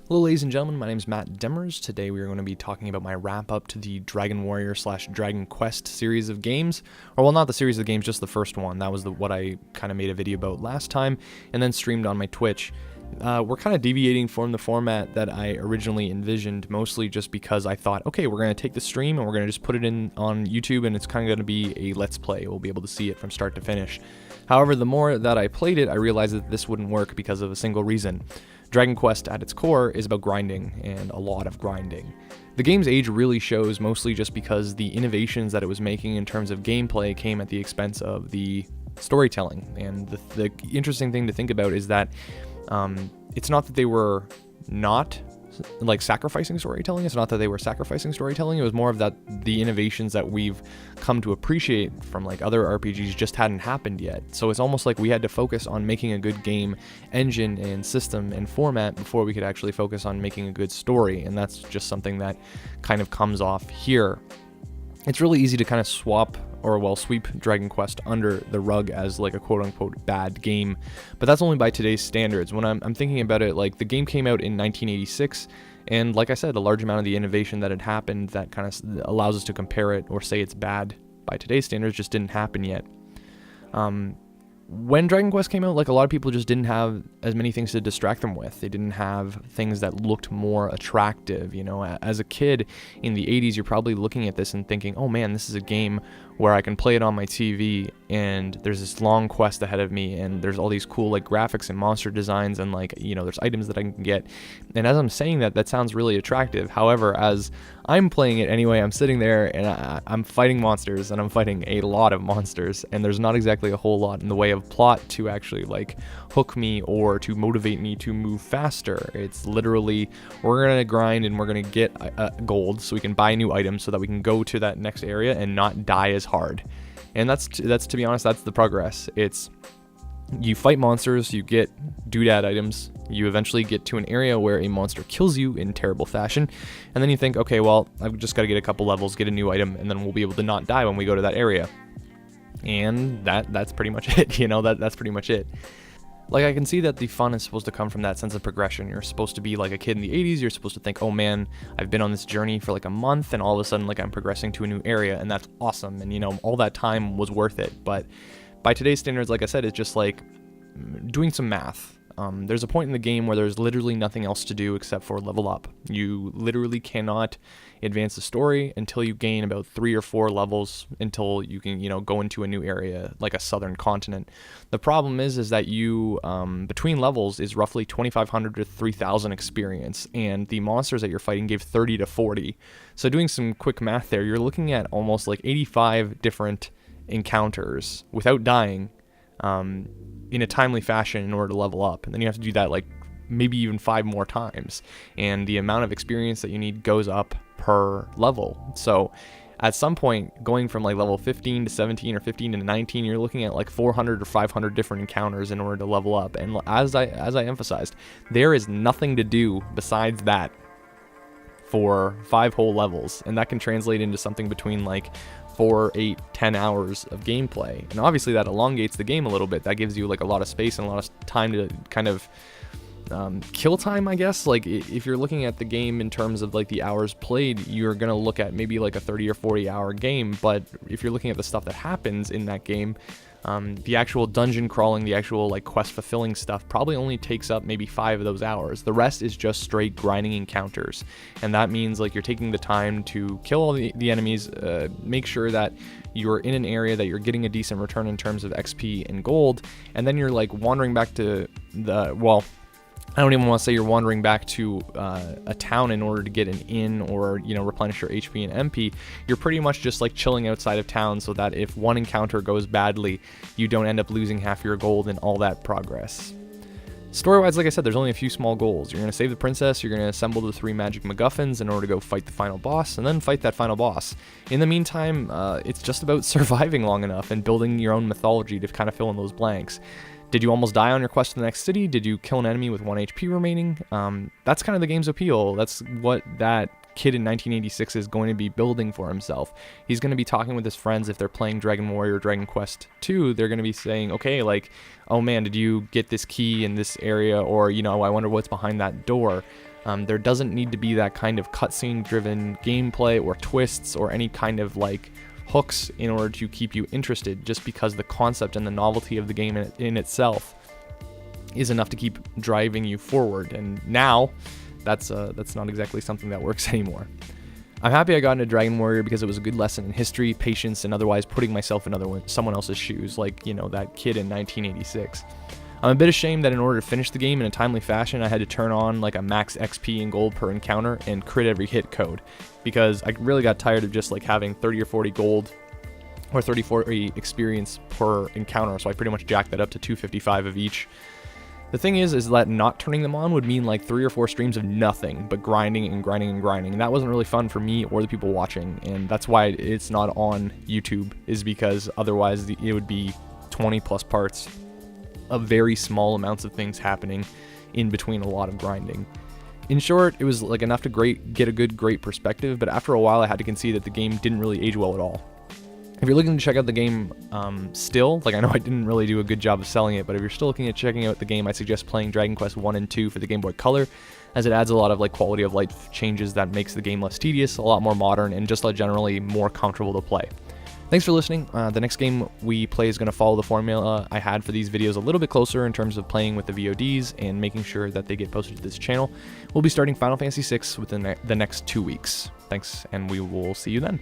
Hello ladies and gentlemen, my name is Matt Demers. Today we are going to be talking about my wrap up to the Dragon Warrior / Dragon Quest series of games. Or well, not the series of games, just the first one. That was what I kind of made a video about last time and then streamed on my Twitch. We're kind of deviating from the format that I originally envisioned, mostly just because I thought, okay, we're going to take the stream and we're going to just put it in on YouTube and it's kind of going to be a let's play. We'll be able to see it from start to finish. However, the more that I played it, I realized that this wouldn't work because of a single reason. Dragon Quest at its core is about grinding, and a lot of grinding. The game's age really shows mostly just because the innovations that it was making in terms of gameplay came at the expense of the storytelling. And the interesting thing to think about is that it's not that they were not sacrificing storytelling. It's not that they were sacrificing storytelling. It was more of that the innovations that we've come to appreciate from other RPGs just hadn't happened yet. So it's almost like we had to focus on making a good game engine and system and format before we could actually focus on making a good story. And that's just something that kind of comes off here. It's really easy to kind of sweep Dragon Quest under the rug as a quote-unquote bad game, but that's only by today's standards. When I'm thinking about it, the game came out in 1986, and like I said, a large amount of the innovation that had happened that kind of allows us to compare it or say it's bad by today's standards just didn't happen yet. When Dragon Quest came out, a lot of people just didn't have as many things to distract them with. They didn't have things that looked more attractive. As a kid in the 80s, you're probably looking at this and thinking, oh man, this is a game where I can play it on my TV and there's this long quest ahead of me and there's all these cool graphics and monster designs and there's items that I can get. And as I'm saying that sounds really attractive. However, as I'm playing it anyway, I'm sitting there and I'm fighting monsters, and I'm fighting a lot of monsters, and there's not exactly a whole lot in the way of plot to actually hook me or to motivate me to move faster. It's literally, we're gonna grind and we're gonna get gold so we can buy new items so that we can go to that next area and not die as hard. And that's to be honest, that's the progress. It's you fight monsters, you get doodad items, you eventually get to an area where a monster kills you in terrible fashion, and then you think, okay, well, I've just got to get a couple levels, get a new item, and then we'll be able to not die when we go to that area. And that's pretty much it, that's pretty much it. I can see that the fun is supposed to come from that sense of progression. You're supposed to be like a kid in the 80s, you're supposed to think, oh man, I've been on this journey for a month, and all of a sudden I'm progressing to a new area, and that's awesome, and all that time was worth it. But by today's standards, like I said, it's just doing some math. There's a point in the game where there's literally nothing else to do except for level up. You literally cannot advance the story until you gain about 3 or 4 levels until you can, go into a new area, like a southern continent. The problem is that you, between levels is roughly 2,500 to 3,000 experience, and the monsters that you're fighting give 30 to 40. So doing some quick math there, you're looking at almost 85 different encounters without dying in a timely fashion in order to level up, and then you have to do that maybe even 5 more times, and the amount of experience that you need goes up per level. So at some point, going from level 15 to 17 or 15 to 19, you're looking at 400 or 500 different encounters in order to level up. And as I emphasized, there is nothing to do besides that for 5 whole levels, and that can translate into something between 4, 8, 10 hours of gameplay. And obviously that elongates the game a little bit. That gives you a lot of space and a lot of time to kind of kill time, I guess. If you're looking at the game in terms of the hours played, you're gonna look at maybe a 30 or 40 hour game. But if you're looking at the stuff that happens in that game, the actual dungeon crawling, the actual quest fulfilling stuff probably only takes up maybe 5 of those hours. The rest is just straight grinding encounters, and that means you're taking the time to kill all the enemies, make sure that you're in an area that you're getting a decent return in terms of XP and gold, and then you're wandering back to I don't even want to say you're wandering back to a town in order to get an inn or, replenish your HP and MP. You're pretty much just chilling outside of town so that if one encounter goes badly, you don't end up losing half your gold and all that progress. Story-wise, like I said, there's only a few small goals. You're going to save the princess, you're going to assemble the 3 magic MacGuffins in order to go fight the final boss, and then fight that final boss. In the meantime, it's just about surviving long enough and building your own mythology to kind of fill in those blanks. Did you almost die on your quest to the next city? Did you kill an enemy with 1 HP remaining? That's kind of the game's appeal. That's what that kid in 1986 is going to be building for himself. He's going to be talking with his friends if they're playing Dragon Warrior or Dragon Quest 2. They're going to be saying, okay, oh man, did you get this key in this area? Or, I wonder what's behind that door. There doesn't need to be that kind of cutscene driven gameplay or twists or any kind of like hooks in order to keep you interested, just because the concept and the novelty of the game in itself is enough to keep driving you forward. And now that's not exactly something that works anymore. I'm happy I got into Dragon Warrior because it was a good lesson in history, patience, and otherwise putting myself in someone else's shoes, like, you know, that kid in 1986. I'm a bit ashamed that in order to finish the game in a timely fashion, I had to turn on like a max XP and gold per encounter and crit every hit code, because I really got tired of just like having 30 or 40 gold or 30 or 40 experience per encounter, so I pretty much jacked that up to 255 of each. The thing is that not turning them on would mean like 3 or 4 streams of nothing but grinding and grinding and grinding, and that wasn't really fun for me or the people watching, and that's why it's not on YouTube, is because otherwise it would be 20 plus parts of very small amounts of things happening in between a lot of grinding. In short, it was like enough to get a great perspective, but after a while I had to concede that the game didn't really age well at all. If you're looking to check out the game still, like I know I didn't really do a good job of selling it, but if you're still looking at checking out the game, I suggest playing Dragon Quest 1 and 2 for the Game Boy Color, as it adds a lot of like quality of life changes that makes the game less tedious, a lot more modern, and just generally more comfortable to play. Thanks for listening. The next game we play is going to follow the formula I had for these videos a little bit closer in terms of playing with the VODs and making sure that they get posted to this channel. We'll be starting Final Fantasy VI within the next 2 weeks. Thanks, and we will see you then.